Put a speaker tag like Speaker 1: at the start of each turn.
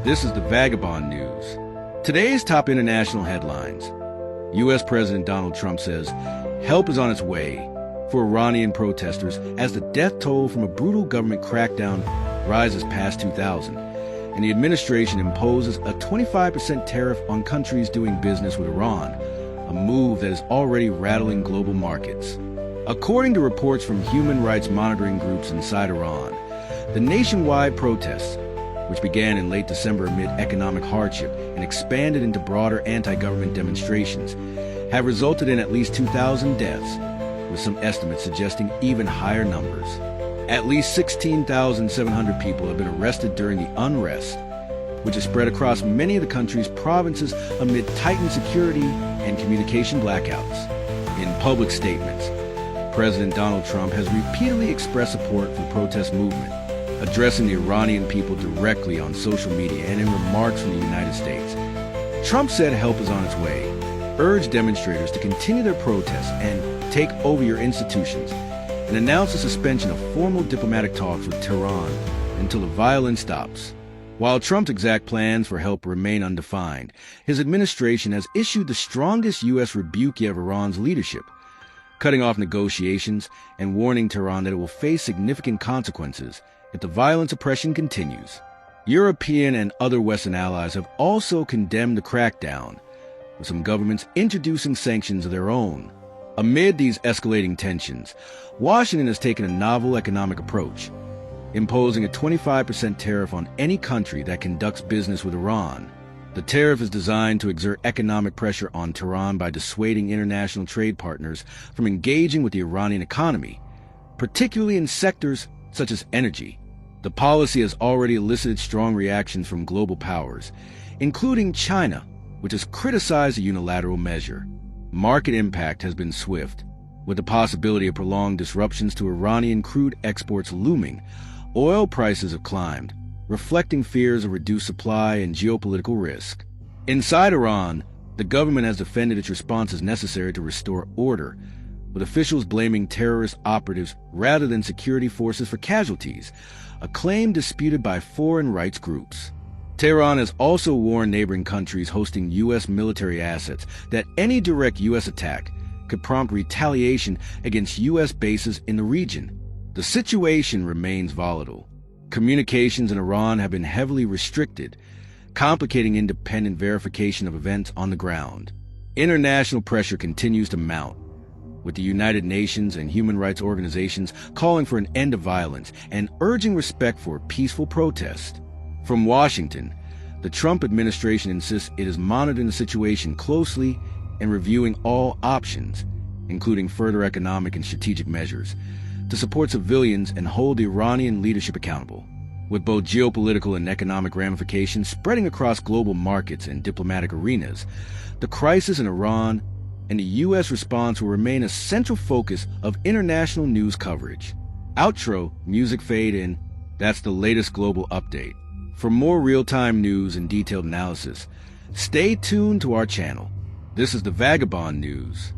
Speaker 1: This is the Vagabond News. Today's top international headlines. U.S. President Donald Trump says help is on its way for Iranian protesters as the death toll from a brutal government crackdown rises past 2,000, and the administration imposes a 25% tariff on countries doing business with Iran, a move that is already rattling global markets. According to reports from human rights monitoring groups inside Iran, the nationwide protests, which began in late December amid economic hardship and expanded into broader anti-government demonstrations, have resulted in at least 2,000 deaths, with some estimates suggesting even higher numbers. At least 16,700 people have been arrested during the unrest, which has spread across many of the country's provinces amid tightened security and communication blackouts. In public statements, President Donald Trump has repeatedly expressed support for the protest movement, addressing the Iranian people directly on social media and in remarks from the United States. Trump said help is on its way, urged demonstrators to continue their protests and take over your institutions, and announced a suspension of formal diplomatic talks with Tehran until the violence stops. While Trump's exact plans for help remain undefined, his administration has issued the strongest U.S. rebuke yet of Iran's leadership, cutting off negotiations and warning Tehran that it will face significant consequences if the violent oppression continues. European and other Western allies have also condemned the crackdown, with some governments introducing sanctions of their own. Amid these escalating tensions, Washington has taken a novel economic approach, imposing a 25% tariff on any country that conducts business with Iran. The tariff is designed to exert economic pressure on Tehran by dissuading international trade partners from engaging with the Iranian economy, particularly in sectors such as energy. The policy has already elicited strong reactions from global powers, including China, which has criticized the unilateral measure. Market impact has been swift, with the possibility of prolonged disruptions to Iranian crude exports looming. Oil prices have climbed, reflecting fears of reduced supply and geopolitical risk. Inside Iran, the government has defended its response as necessary to restore order, with officials blaming terrorist operatives rather than security forces for casualties, a claim disputed by foreign rights groups. Tehran has also warned neighboring countries hosting U.S. military assets that any direct U.S. attack could prompt retaliation against U.S. bases in the region. The situation remains volatile. Communications in Iran have been heavily restricted, complicating independent verification of events on the ground. International pressure continues to mount, with the United Nations and human rights organizations calling for an end of violence and urging respect for peaceful protest. From Washington, the Trump administration insists it is monitoring the situation closely and reviewing all options, including further economic and strategic measures, to support civilians and hold the Iranian leadership accountable. With both geopolitical and economic ramifications spreading across global markets and diplomatic arenas, the crisis in Iran and the U.S. response will remain a central focus of international news coverage. Outro, music fade in. That's the latest global update. For more real-time news and detailed analysis, stay tuned to our channel. This is the Vagabond News.